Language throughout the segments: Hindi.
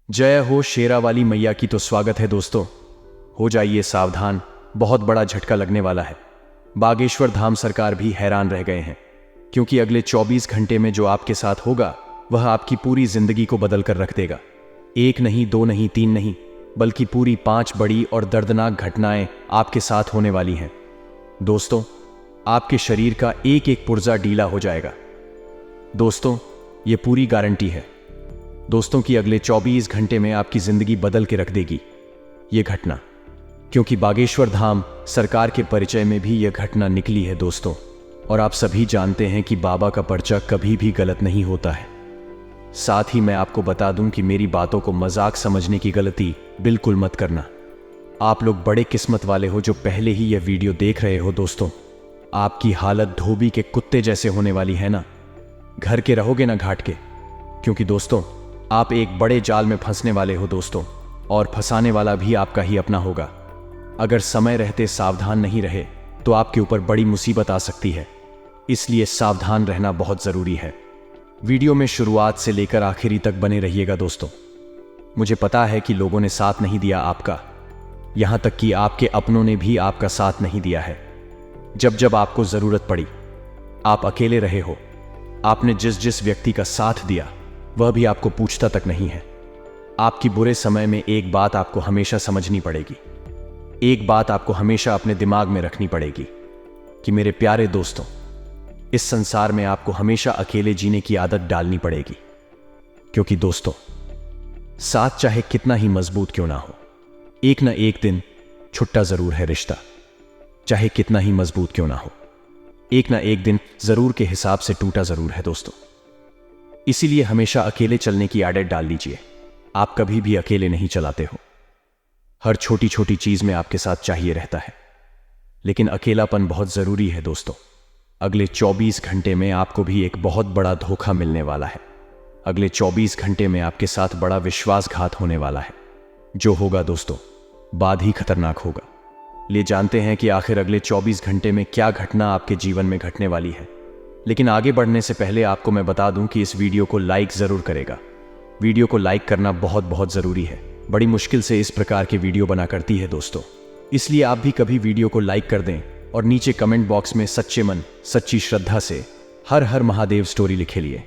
जय हो शेरा वाली मैया की। तो स्वागत है दोस्तों। हो जाइए सावधान, बहुत बड़ा झटका लगने वाला है। बागेश्वर धाम सरकार भी हैरान रह गए हैं, क्योंकि अगले 24 घंटे में जो आपके साथ होगा वह आपकी पूरी जिंदगी को बदल कर रख देगा। एक नहीं, दो नहीं, तीन नहीं, बल्कि पूरी 5 बड़ी और दर्दनाक घटनाएं आपके साथ होने वाली हैं। दोस्तों, आपके शरीर का एक एक पुर्जा ढीला हो जाएगा। दोस्तों, ये पूरी गारंटी है दोस्तों कि अगले 24 घंटे में आपकी जिंदगी बदल के रख देगी ये घटना, क्योंकि बागेश्वर धाम सरकार के परिचय में भी यह घटना निकली है दोस्तों। और आप सभी जानते हैं कि बाबा का पर्चा कभी भी गलत नहीं होता है। साथ ही मैं आपको बता दूं कि मेरी बातों को मजाक समझने की गलती बिल्कुल मत करना। आप लोग बड़े किस्मत वाले हो जो पहले ही यह वीडियो देख रहे हो दोस्तों। आपकी हालत धोबी के कुत्ते जैसे होने वाली है ना, घर के रहोगे ना घाट के, क्योंकि दोस्तों आप एक बड़े जाल में फंसने वाले हो दोस्तों, और फंसाने वाला भी आपका ही अपना होगा। अगर समय रहते सावधान नहीं रहे तो आपके ऊपर बड़ी मुसीबत आ सकती है, इसलिए सावधान रहना बहुत जरूरी है। वीडियो में शुरुआत से लेकर आखिरी तक बने रहिएगा दोस्तों। मुझे पता है कि लोगों ने साथ नहीं दिया आपका, यहां तक कि आपके अपनों ने भी आपका साथ नहीं दिया है। जब जब आपको जरूरत पड़ी आप अकेले रहे हो। आपने जिस जिस व्यक्ति का साथ दिया वह भी आपको पूछता तक नहीं है। आपकी बुरे समय में एक बात आपको हमेशा समझनी पड़ेगी, एक बात आपको हमेशा अपने दिमाग में रखनी पड़ेगी कि मेरे प्यारे दोस्तों, इस संसार में आपको हमेशा अकेले जीने की आदत डालनी पड़ेगी। क्योंकि दोस्तों, साथ चाहे कितना ही मजबूत क्यों ना हो, एक ना एक दिन छुट्टा जरूर है रिश्ता। चाहे कितना ही मजबूत क्यों ना हो, एक ना एक दिन जरूर के हिसाब से टूटा जरूर है दोस्तों। इसीलिए हमेशा अकेले चलने की आदत डाल लीजिए। आप कभी भी अकेले नहीं चलाते हो। हर छोटी छोटी चीज में आपके साथ चाहिए रहता है, लेकिन अकेलापन बहुत जरूरी है दोस्तों। अगले 24 घंटे में आपको भी एक बहुत बड़ा धोखा मिलने वाला है। अगले 24 घंटे में आपके साथ बड़ा विश्वासघात होने वाला है। जो होगा दोस्तों बाद ही खतरनाक होगा। ले जानते हैं कि आखिर अगले 24 घंटे में क्या घटना आपके जीवन में घटने वाली है। लेकिन आगे बढ़ने से पहले आपको मैं बता दूं कि इस वीडियो को लाइक जरूर करेगा। वीडियो को लाइक करना बहुत बहुत जरूरी है। बड़ी मुश्किल से इस प्रकार के वीडियो बना करती है दोस्तों, इसलिए आप भी कभी वीडियो को लाइक कर दें और नीचे कमेंट बॉक्स में सच्चे मन सच्ची श्रद्धा से हर हर महादेव स्टोरी लिखे लिए।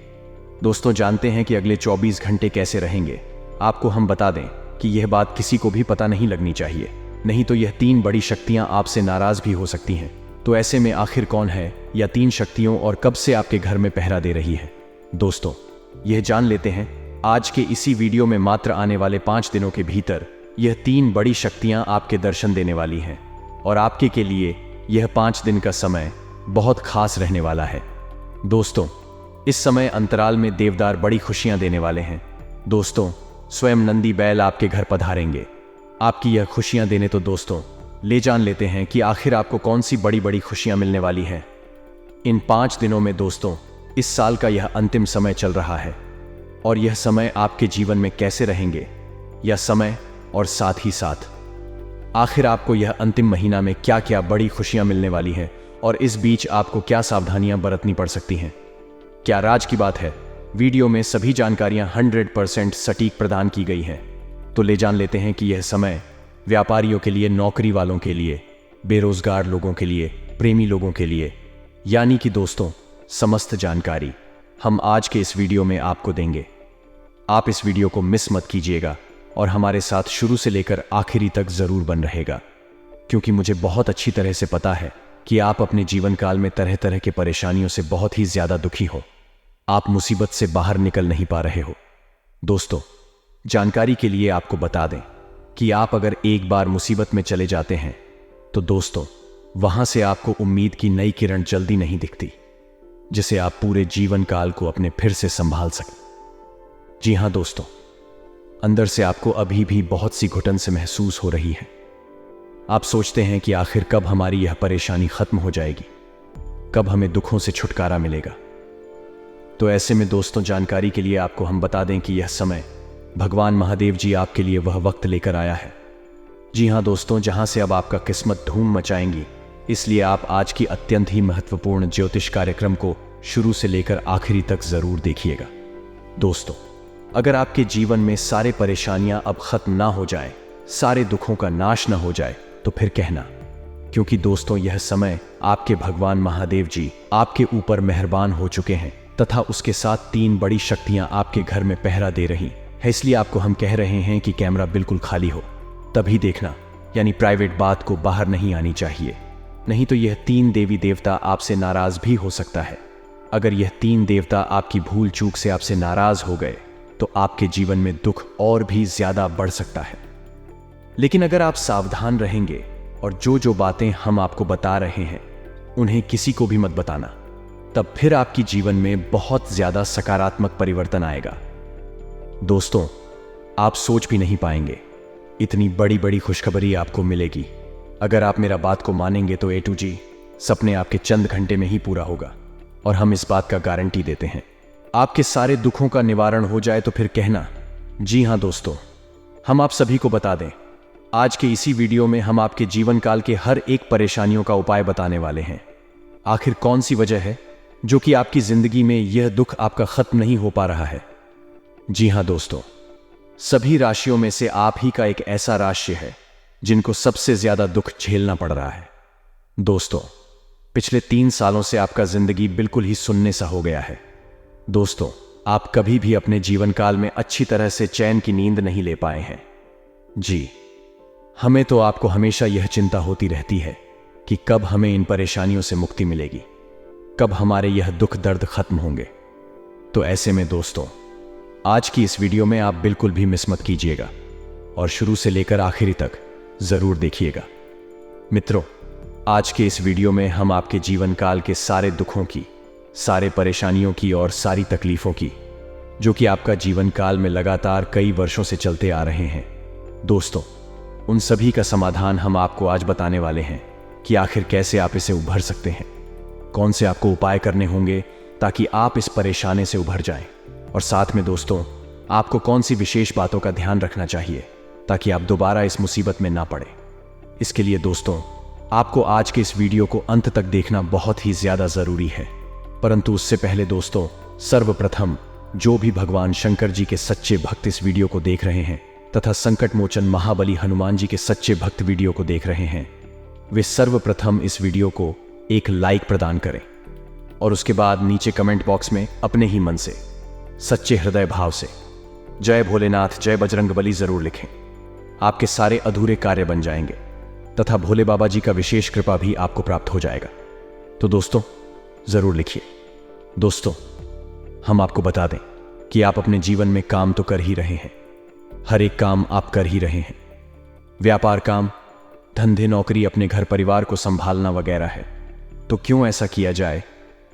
दोस्तों, जानते हैं कि अगले 24 घंटे कैसे रहेंगे। आपको हम बता दें कि यह बात किसी को भी पता नहीं लगनी चाहिए, नहीं तो यह 3 बड़ी शक्तियां आपसे नाराज भी हो सकती हैं। तो ऐसे में आखिर कौन है या 3 शक्तियों और कब से आपके घर में पहरा दे रही है दोस्तों, यह जान लेते हैं आज के इसी वीडियो में। मात्र आने वाले 5 दिनों के भीतर यह 3 बड़ी शक्तियां आपके दर्शन देने वाली हैं, और आपके के लिए यह 5 दिन का समय बहुत खास रहने वाला है दोस्तों। इस समय अंतराल में देवदार बड़ी खुशियां देने वाले हैं दोस्तों। स्वयं नंदी बैल आपके घर पधारेंगे आपकी यह खुशियां देने। तो दोस्तों, ले जान लेते हैं कि आखिर आपको कौन सी बड़ी बड़ी खुशियां मिलने वाली हैं इन 5 दिनों में दोस्तों। इस साल का यह अंतिम समय चल रहा है, और यह समय आपके जीवन में कैसे रहेंगे यह समय, और साथ ही साथ आखिर आपको यह अंतिम महीना में क्या क्या बड़ी खुशियां मिलने वाली हैं, और इस बीच आपको क्या सावधानियां बरतनी पड़ सकती हैं। क्या राज की बात है, वीडियो में सभी जानकारियां 100% सटीक प्रदान की गई हैं। तो ले जान लेते हैं कि यह समय व्यापारियों के लिए, नौकरी वालों के लिए, बेरोजगार लोगों के लिए, प्रेमी लोगों के लिए, यानी कि दोस्तों समस्त जानकारी हम आज के इस वीडियो में आपको देंगे। आप इस वीडियो को मिस मत कीजिएगा और हमारे साथ शुरू से लेकर आखिरी तक जरूर बन रहेगा, क्योंकि मुझे बहुत अच्छी तरह से पता है कि आप अपने जीवन काल में तरह तरह के परेशानियों से बहुत ही ज्यादा दुखी हो। आप मुसीबत से बाहर निकल नहीं पा रहे हो दोस्तों। जानकारी के लिए आपको बता दें कि आप अगर एक बार मुसीबत में चले जाते हैं तो दोस्तों वहां से आपको उम्मीद की नई किरण जल्दी नहीं दिखती, जिसे आप पूरे जीवन काल को अपने फिर से संभाल सकें। जी हां दोस्तों, अंदर से आपको अभी भी बहुत सी घुटन से महसूस हो रही है। आप सोचते हैं कि आखिर कब हमारी यह परेशानी खत्म हो जाएगी, कब हमें दुखों से छुटकारा मिलेगा। तो ऐसे में दोस्तों, जानकारी के लिए आपको हम बता दें कि यह समय भगवान महादेव जी आपके लिए वह वक्त लेकर आया है। जी हां दोस्तों, जहां से अब आपका किस्मत धूम मचाएंगी। इसलिए आप आज की अत्यंत ही महत्वपूर्ण ज्योतिष कार्यक्रम को शुरू से लेकर आखिरी तक जरूर देखिएगा दोस्तों। अगर आपके जीवन में सारे परेशानियां अब खत्म ना हो जाएं, सारे दुखों का नाश ना हो जाए, तो फिर कहना। क्योंकि दोस्तों, यह समय आपके भगवान महादेव जी आपके ऊपर मेहरबान हो चुके हैं तथा उसके साथ 3 बड़ी शक्तियां आपके घर में पहरा दे रही है। इसलिए आपको हम कह रहे हैं कि कैमरा बिल्कुल खाली हो तभी देखना, यानी प्राइवेट बात को बाहर नहीं आनी चाहिए। नहीं तो यह 3 देवी देवता आपसे नाराज भी हो सकता है। अगर यह 3 देवता आपकी भूल चूक से आपसे नाराज हो गए तो आपके जीवन में दुख और भी ज्यादा बढ़ सकता है। लेकिन अगर आप सावधान रहेंगे और जो बातें हम आपको बता रहे हैं उन्हें किसी को भी मत बताना, तब फिर आपकी जीवन में बहुत ज्यादा सकारात्मक परिवर्तन आएगा। दोस्तों, आप सोच भी नहीं पाएंगे इतनी बड़ी बड़ी खुशखबरी आपको मिलेगी। अगर आप मेरा बात को मानेंगे तो A to G सपने आपके चंद घंटे में ही पूरा होगा, और हम इस बात का गारंटी देते हैं। आपके सारे दुखों का निवारण हो जाए तो फिर कहना। जी हां दोस्तों, हम आप सभी को बता दें, आज के इसी वीडियो में हम आपके जीवन काल के हर एक परेशानियों का उपाय बताने वाले हैं। आखिर कौन सी वजह है जो कि आपकी जिंदगी में यह दुख आपका खत्म नहीं हो पा रहा है? जी हां दोस्तों, सभी राशियों में से आप ही का एक ऐसा राशि है जिनको सबसे ज्यादा दुख झेलना पड़ रहा है। दोस्तों, पिछले 3 सालों से आपका जिंदगी बिल्कुल ही सुन्ने सा हो गया है। दोस्तों, आप कभी भी अपने जीवन काल में अच्छी तरह से चैन की नींद नहीं ले पाए हैं। जी, हमें तो आपको हमेशा यह चिंता होती रहती है कि कब हमें इन परेशानियों से मुक्ति मिलेगी, कब हमारे यह दुख दर्द खत्म होंगे। तो ऐसे में दोस्तों, आज की इस वीडियो में आप बिल्कुल भी मिस मत कीजिएगा और शुरू से लेकर आखिरी तक जरूर देखिएगा। मित्रों, आज के इस वीडियो में हम आपके जीवन काल के सारे दुखों की, सारे परेशानियों की और सारी तकलीफों की, जो कि आपका जीवन काल में लगातार कई वर्षों से चलते आ रहे हैं, दोस्तों, उन सभी का समाधान हम आपको आज बताने वाले हैं कि आखिर कैसे आप इसे उभर सकते हैं, कौन से आपको उपाय करने होंगे ताकि आप इस परेशानी से उभर जाएं, और साथ में दोस्तों, आपको कौन सी विशेष बातों का ध्यान रखना चाहिए ताकि आप दोबारा इस मुसीबत में ना पड़े। इसके लिए दोस्तों, आपको आज के इस वीडियो को अंत तक देखना बहुत ही ज्यादा जरूरी है। परंतु उससे पहले दोस्तों, सर्वप्रथम जो भी भगवान शंकर जी के सच्चे भक्त इस वीडियो को देख रहे हैं तथा संकट मोचन महाबली हनुमान जी के सच्चे भक्त वीडियो को देख रहे हैं, वे सर्वप्रथम इस वीडियो को एक लाइक प्रदान करें और उसके बाद नीचे कमेंट बॉक्स में अपने ही मन से, सच्चे हृदय भाव से जय भोलेनाथ, जय बजरंगबली जरूर लिखें। आपके सारे अधूरे कार्य बन जाएंगे तथा भोले बाबा जी का विशेष कृपा भी आपको प्राप्त हो जाएगा। तो दोस्तों, जरूर लिखिए। दोस्तों, हम आपको बता दें कि आप अपने जीवन में काम तो कर ही रहे हैं, हर एक काम आप कर ही रहे हैं। व्यापार, काम, धंधे, नौकरी, अपने घर परिवार को संभालना वगैरह है। तो क्यों ऐसा किया जाए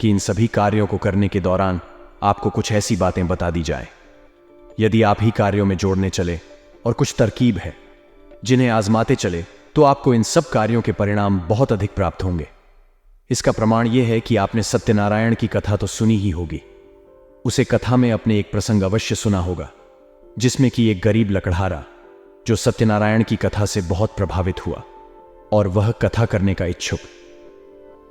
कि इन सभी कार्यों को करने के दौरान आपको कुछ ऐसी बातें बता दी जाए। यदि आप ही कार्यों में जोड़ने चले और कुछ तरकीब है जिन्हें आजमाते चले तो आपको इन सब कार्यों के परिणाम बहुत अधिक प्राप्त होंगे। इसका प्रमाण यह है कि आपने सत्यनारायण की कथा तो सुनी ही होगी। उसे कथा में अपने एक प्रसंग अवश्य सुना होगा जिसमें कि एक गरीब लकड़हारा जो सत्यनारायण की कथा से बहुत प्रभावित हुआ और वह कथा करने का इच्छुक,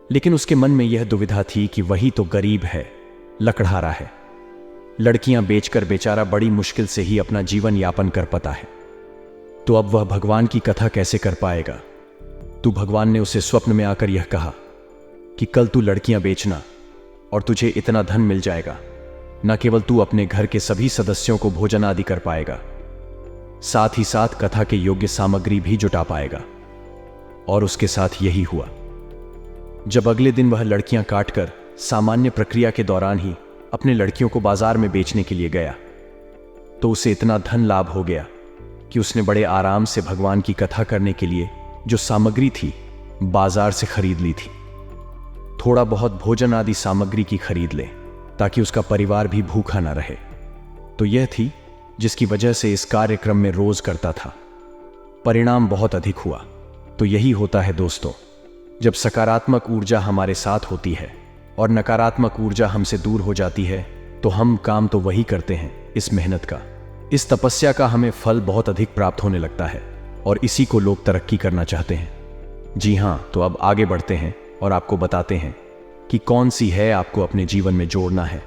लेकिन उसके मन में यह दुविधा थी कि वही तो गरीब है, लकड़हारा है, लड़कियां बेचकर बेचारा बड़ी मुश्किल से ही अपना जीवन यापन कर पाता है, तो अब वह भगवान की कथा कैसे कर पाएगा। तो भगवान ने उसे स्वप्न में आकर यह कहा कि कल तू लड़कियां बेचना और तुझे इतना धन मिल जाएगा, न केवल तू अपने घर के सभी सदस्यों को भोजन आदि कर पाएगा, साथ ही साथ कथा के योग्य सामग्री भी जुटा पाएगा। और उसके साथ यही हुआ। जब अगले दिन वह लड़कियां काटकर सामान्य प्रक्रिया के दौरान ही अपने लड़कियों को बाजार में बेचने के लिए गया, तो उसे इतना धन लाभ हो गया कि उसने बड़े आराम से भगवान की कथा करने के लिए जो सामग्री थी बाजार से खरीद ली थी। थोड़ा बहुत भोजन आदि सामग्री की खरीद ले ताकि उसका परिवार भी भूखा ना रहे। तो यह थी जिसकी वजह से इस कार्यक्रम में रोज करता था। परिणाम बहुत अधिक हुआ। तो यही होता है दोस्तों, जब सकारात्मक ऊर्जा हमारे साथ होती है और नकारात्मक ऊर्जा हमसे दूर हो जाती है तो हम काम तो वही करते हैं, इस मेहनत का, इस तपस्या का हमें फल बहुत अधिक प्राप्त होने लगता है और इसी को लोग तरक्की करना चाहते हैं। जी हां, तो अब आगे बढ़ते हैं और आपको बताते हैं कि कौन सी है आपको अपने जीवन में जोड़ना है।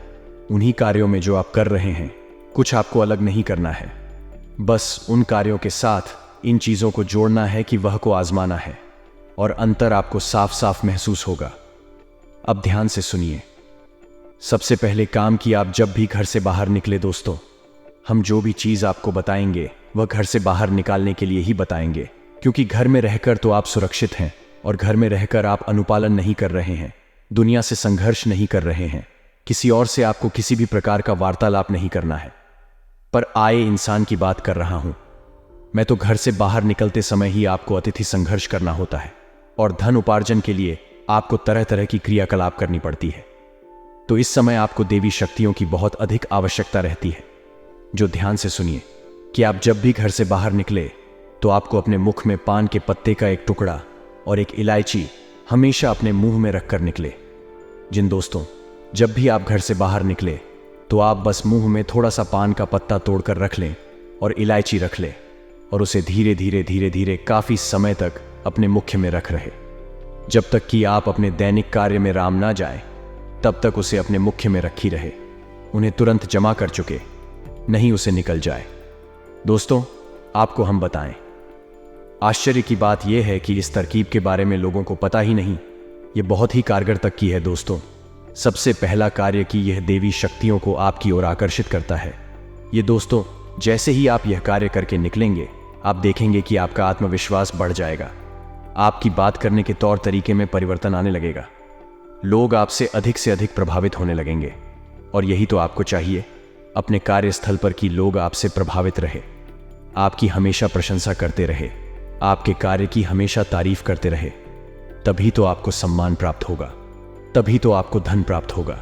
उन्हीं कार्यों में जो आप कर रहे हैं कुछ आपको अलग नहीं करना है, बस उन कार्यों के साथ इन चीज़ों को जोड़ना है कि वह को आजमाना है और अंतर आपको साफ साफ महसूस होगा। अब ध्यान से सुनिए। सबसे पहले काम कि आप जब भी घर से बाहर निकले दोस्तों, हम जो भी चीज़ आपको बताएंगे वह घर से बाहर निकालने के लिए ही बताएंगे, क्योंकि घर में रहकर तो आप सुरक्षित हैं और घर में रहकर आप अनुपालन नहीं कर रहे हैं, दुनिया से संघर्ष नहीं कर रहे हैं, किसी और से आपको किसी भी प्रकार का वार्तालाप नहीं करना है। पर आए इंसान की बात कर रहा हूं मैं, तो घर से बाहर निकलते समय ही आपको अतिथि संघर्ष करना होता है और धन उपार्जन के लिए आपको तरह तरह की क्रियाकलाप करनी पड़ती है। तो इस समय आपको देवी शक्तियों की बहुत अधिक आवश्यकता रहती है। जो ध्यान से सुनिए कि आप जब भी घर से बाहर निकले तो आपको अपने मुख में पान के पत्ते का एक टुकड़ा और एक इलायची हमेशा अपने मुंह में रखकर निकले। जिन दोस्तों जब भी आप घर से बाहर निकले तो आप बस मुंह में थोड़ा सा पान का पत्ता तोड़कर रख लें और इलायची रख लें और उसे धीरे धीरे धीरे धीरे काफी समय तक अपने मुख्य में रख रहे, जब तक कि आप अपने दैनिक कार्य में राम ना जाए तब तक उसे अपने मुख्य में रखी रहे। उन्हें तुरंत जमा कर चुके, नहीं उसे निकल जाए। दोस्तों आपको हम बताएं, आश्चर्य की बात यह है कि इस तरकीब के बारे में लोगों को पता ही नहीं। यह बहुत ही कारगर तक की है दोस्तों। सबसे पहला कार्य कि यह देवी शक्तियों को आपकी ओर आकर्षित करता है। ये दोस्तों जैसे ही आप यह कार्य करके निकलेंगे आप देखेंगे कि आपका आत्मविश्वास बढ़ जाएगा, आपकी बात करने के तौर तरीके में परिवर्तन आने लगेगा, लोग आपसे अधिक से अधिक प्रभावित होने लगेंगे। और यही तो आपको चाहिए अपने कार्यस्थल पर कि लोग आपसे प्रभावित रहे, आपकी हमेशा प्रशंसा करते रहे, आपके कार्य की हमेशा तारीफ करते रहे। तभी तो आपको सम्मान प्राप्त होगा, तभी तो आपको धन प्राप्त होगा।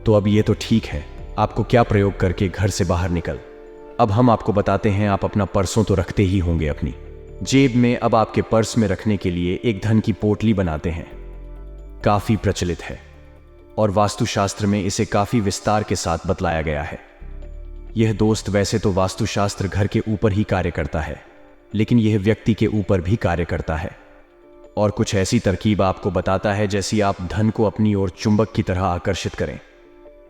तो अब ये तो ठीक है आपको क्या प्रयोग करके घर से बाहर निकल। अब हम आपको बताते हैं। आप अपना पर्सों तो रखते ही होंगे अपनी जेब में। अब आपके पर्स में रखने के लिए एक धन की पोटली बनाते हैं। काफी प्रचलित है और वास्तुशास्त्र में इसे काफी विस्तार के साथ बतलाया गया है। यह दोस्त वैसे तो वास्तुशास्त्र घर के ऊपर ही कार्य करता है, लेकिन यह व्यक्ति के ऊपर भी कार्य करता है और कुछ ऐसी तरकीब आपको बताता है जैसी आप धन को अपनी ओर चुंबक की तरह आकर्षित करें।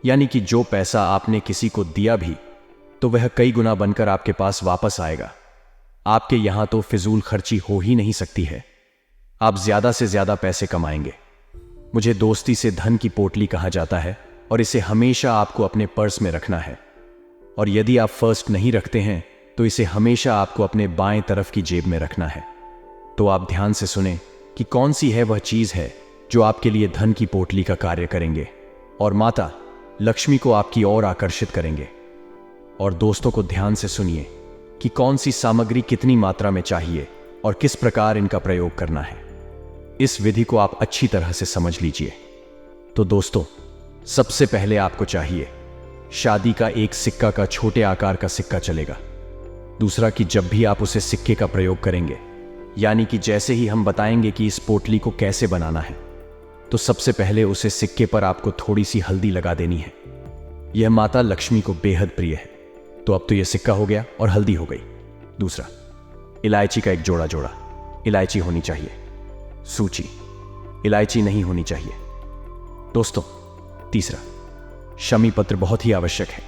यानी कि जो पैसा आपने किसी को दिया भी तो वह कई गुना बनकर आपके पास वापस आएगा। आपके यहां तो फिजूल खर्ची हो ही नहीं सकती है, आप ज्यादा से ज्यादा पैसे कमाएंगे। मुझे दोस्ती से धन की पोटली कहा जाता है और इसे हमेशा आपको अपने पर्स में रखना है। और यदि आप फर्स्ट नहीं रखते हैं तो इसे हमेशा आपको अपने बाएं तरफ की जेब में रखना है। तो आप ध्यान से सुने कि कौन सी है वह चीज है जो आपके लिए धन की पोटली का कार्य करेंगे और माता लक्ष्मी को आपकी ओर आकर्षित करेंगे। और दोस्तों को ध्यान से सुनिए कि कौन सी सामग्री कितनी मात्रा में चाहिए और किस प्रकार इनका प्रयोग करना है। इस विधि को आप अच्छी तरह से समझ लीजिए। तो दोस्तों सबसे पहले आपको चाहिए शादी का एक सिक्का का छोटे आकार का सिक्का चलेगा। दूसरा कि जब भी आप उसे सिक्के का प्रयोग करेंगे, यानी कि जैसे ही हम बताएंगे कि इस पोटली को कैसे बनाना है, तो सबसे पहले उसे सिक्के पर आपको थोड़ी सी हल्दी लगा देनी है। यह माता लक्ष्मी को बेहद प्रिय है। तो अब तो यह सिक्का हो गया और हल्दी हो गई। दूसरा इलायची का एक जोड़ा जोड़ा इलायची होनी चाहिए, सूची इलायची नहीं होनी चाहिए। दोस्तों तीसरा शमी पत्र बहुत ही आवश्यक है।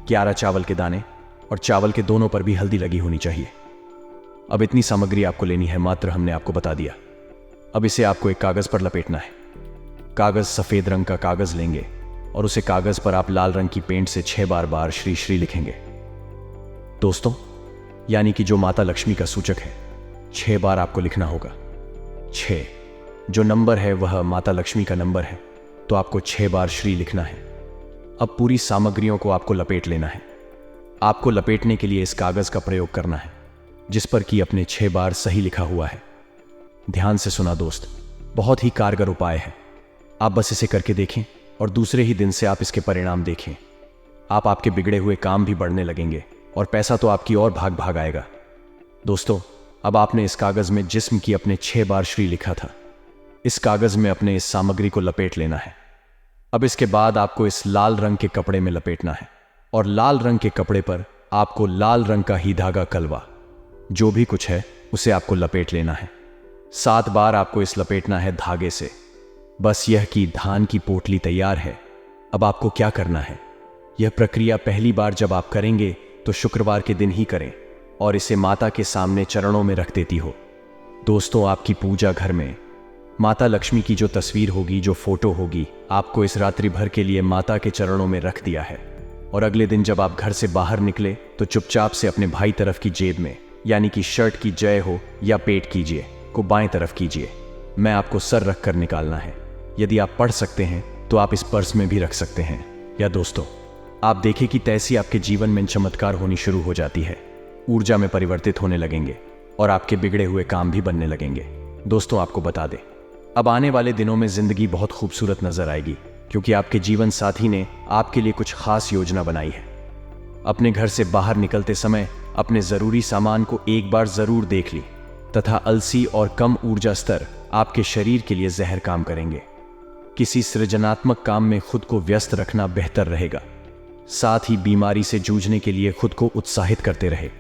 11 चावल के दाने और चावल के दोनों पर भी हल्दी लगी होनी चाहिए। अब इतनी सामग्री आपको लेनी है, मात्र हमने आपको बता दिया। अब इसे आपको एक कागज पर लपेटना है। कागज सफेद रंग का कागज लेंगे और उसे कागज पर आप लाल रंग की पेंट से 6 बार श्री श्री लिखेंगे। दोस्तों यानी कि जो माता लक्ष्मी का सूचक है 6 बार आपको लिखना होगा। 6 जो नंबर है वह माता लक्ष्मी का नंबर है, तो आपको 6 बार श्री लिखना है। अब पूरी सामग्रियों को आपको लपेट लेना है। आपको लपेटने के लिए इस कागज का प्रयोग करना है जिस पर कि अपने 6 बार सही लिखा हुआ है। ध्यान से सुना दोस्त, बहुत ही कारगर उपाय है। आप बस इसे करके देखें और दूसरे ही दिन से आप इसके परिणाम देखें। आप आपके बिगड़े हुए काम भी बढ़ने लगेंगे और पैसा तो आपकी ओर भाग भाग आएगा। दोस्तों अब आपने इस कागज में जिस्म की अपने 6 बार श्री लिखा था, इस कागज में अपने इस सामग्री को लपेट लेना है। अब इसके बाद आपको इस लाल रंग के कपड़े में लपेटना है और लाल रंग के कपड़े पर आपको लाल रंग का ही धागा, कलवा, जो भी कुछ है उसे आपको लपेट लेना है। 7 बार आपको इस लपेटना है धागे से। बस यह कि धान की पोटली तैयार है। अब आपको क्या करना है, यह प्रक्रिया पहली बार जब आप करेंगे तो शुक्रवार के दिन ही करें और इसे माता के सामने चरणों में रख देती हो। दोस्तों, आपकी पूजा घर में माता लक्ष्मी की जो तस्वीर होगी, जो फोटो होगी, आपको इस रात्रि भर के लिए माता के चरणों में रख दिया है। और अगले दिन जब आप घर से बाहर निकले तो चुपचाप से अपने भाई तरफ की जेब में, यानी कि शर्ट की जय हो या पेट कीजिए, को बाएं तरफ कीजिए। मैं आपको सर रख कर निकालना है। यदि आप पढ़ सकते हैं तो आप इस पर्स में भी रख सकते हैं। या दोस्तों, आप देखें कि तैसी आपके जीवन में चमत्कार होनी शुरू हो जाती है, ऊर्जा में परिवर्तित होने लगेंगे और आपके बिगड़े हुए काम भी बनने लगेंगे। दोस्तों, आपको बता दें, अब आने वाले दिनों में जिंदगी बहुत खूबसूरत नजर आएगी, क्योंकि आपके जीवन साथी ने आपके लिए कुछ खास योजना बनाई है। अपने घर से बाहर निकलते समय अपने जरूरी सामान को एक बार जरूर देख ली, तथा अलसी और कम ऊर्जा स्तर आपके शरीर के लिए जहर काम करेंगे। किसी सृजनात्मक काम में खुद को व्यस्त रखना बेहतर रहेगा। साथ ही बीमारी से जूझने के लिए खुद को उत्साहित करते रहे।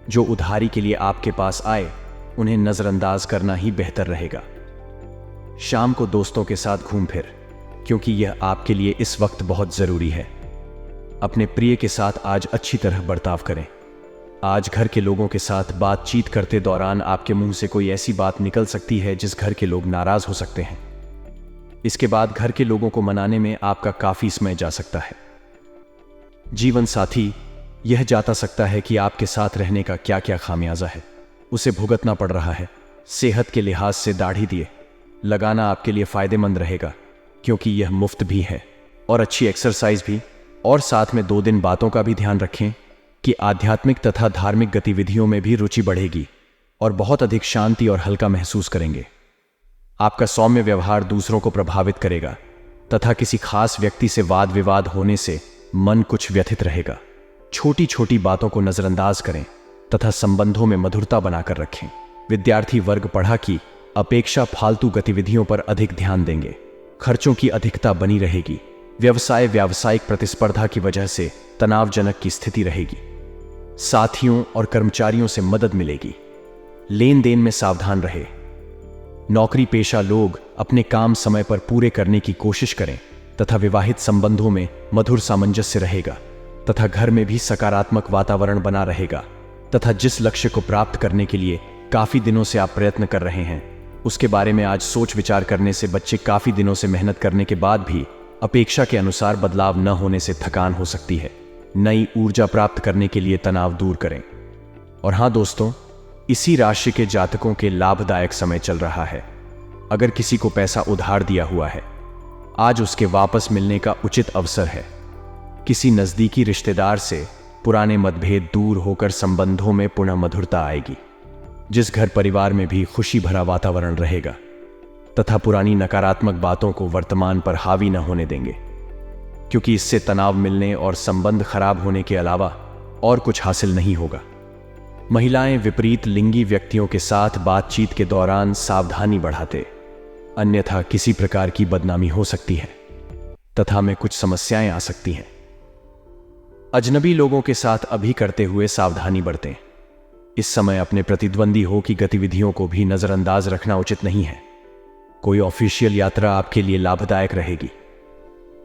जो उधारी के लिए आपके पास आए उन्हें नजरअंदाज करना ही बेहतर रहेगा। शाम को दोस्तों के साथ घूम फिर, क्योंकि यह आपके लिए इस वक्त बहुत जरूरी है। अपने प्रिय के साथ आज अच्छी तरह बर्ताव करें। आज घर के लोगों के साथ बातचीत करते दौरान आपके मुंह से कोई ऐसी बात निकल सकती है जिस घर के लोग नाराज हो सकते हैं। इसके बाद घर के लोगों को मनाने में आपका काफी समय जा सकता है। जीवन साथी यह जाता सकता है कि आपके साथ रहने का क्या क्या खामियाजा है, उसे भुगतना पड़ रहा है। सेहत के लिहाज से दाढ़ी दिए लगाना आपके लिए फायदेमंद रहेगा, क्योंकि यह मुफ्त भी है और अच्छी एक्सरसाइज भी। और साथ में 2 दिन बातों का भी ध्यान रखें कि आध्यात्मिक तथा धार्मिक गतिविधियों में भी रुचि बढ़ेगी और बहुत अधिक शांति और हल्का महसूस करेंगे। आपका सौम्य व्यवहार दूसरों को प्रभावित करेगा तथा किसी खास व्यक्ति से वाद विवाद होने से मन कुछ व्यथित रहेगा। छोटी छोटी बातों को नजरअंदाज करें तथा संबंधों में मधुरता बनाकर रखें। विद्यार्थी वर्ग पढ़ा की अपेक्षा फालतू गतिविधियों पर अधिक ध्यान देंगे। खर्चों की अधिकता बनी रहेगी। व्यावसायिक प्रतिस्पर्धा की वजह से तनावजनक की स्थिति रहेगी। साथियों और कर्मचारियों से मदद मिलेगी। लेन देन में सावधान रहे। नौकरी पेशा लोग अपने काम समय पर पूरे करने की कोशिश करें तथा विवाहित संबंधों में मधुर सामंजस्य रहेगा तथा घर में भी सकारात्मक वातावरण बना रहेगा तथा जिस लक्ष्य को प्राप्त करने के लिए काफी दिनों से आप प्रयत्न कर रहे हैं उसके बारे में आज सोच विचार करने से बच्चे काफी दिनों से मेहनत करने के बाद भी अपेक्षा के अनुसार बदलाव न होने से थकान हो सकती है। नई ऊर्जा प्राप्त करने के लिए तनाव दूर करें। और हाँ दोस्तों, इसी राशि के जातकों के लाभदायक समय चल रहा है। अगर किसी को पैसा उधार दिया हुआ है, आज उसके वापस मिलने का उचित अवसर है। किसी नजदीकी रिश्तेदार से पुराने मतभेद दूर होकर संबंधों में पुनः मधुरता आएगी। जिस घर परिवार में भी खुशी भरा वातावरण रहेगा तथा पुरानी नकारात्मक बातों को वर्तमान पर हावी न होने देंगे, क्योंकि इससे तनाव मिलने और संबंध खराब होने के अलावा और कुछ हासिल नहीं होगा। महिलाएं विपरीत लिंगी व्यक्तियों के साथ बातचीत के दौरान सावधानी बढ़ाते, अन्यथा किसी प्रकार की बदनामी हो सकती है तथा में कुछ समस्याएं आ सकती हैं। अजनबी लोगों के साथ अभी करते हुए सावधानी बरतें। इस समय अपने प्रतिद्वंदी हो की गतिविधियों को भी नजरअंदाज रखना उचित नहीं है। कोई ऑफिशियल यात्रा आपके लिए लाभदायक रहेगी।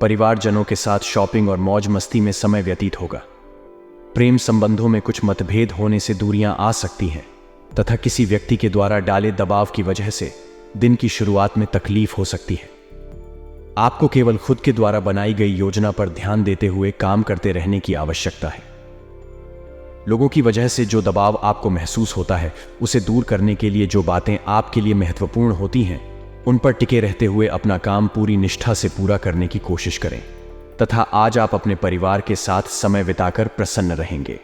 परिवारजनों के साथ शॉपिंग और मौज मस्ती में समय व्यतीत होगा। प्रेम संबंधों में कुछ मतभेद होने से दूरियां आ सकती हैं तथा किसी व्यक्ति के द्वारा डाले दबाव की वजह से दिन की शुरुआत में तकलीफ हो सकती है। आपको केवल खुद के द्वारा बनाई गई योजना पर ध्यान देते हुए काम करते रहने की आवश्यकता है। लोगों की वजह से जो दबाव आपको महसूस होता है उसे दूर करने के लिए जो बातें आपके लिए महत्वपूर्ण होती हैं उन पर टिके रहते हुए अपना काम पूरी निष्ठा से पूरा करने की कोशिश करें तथा आज आप अपने परिवार के साथ समय बिताकर प्रसन्न रहेंगे।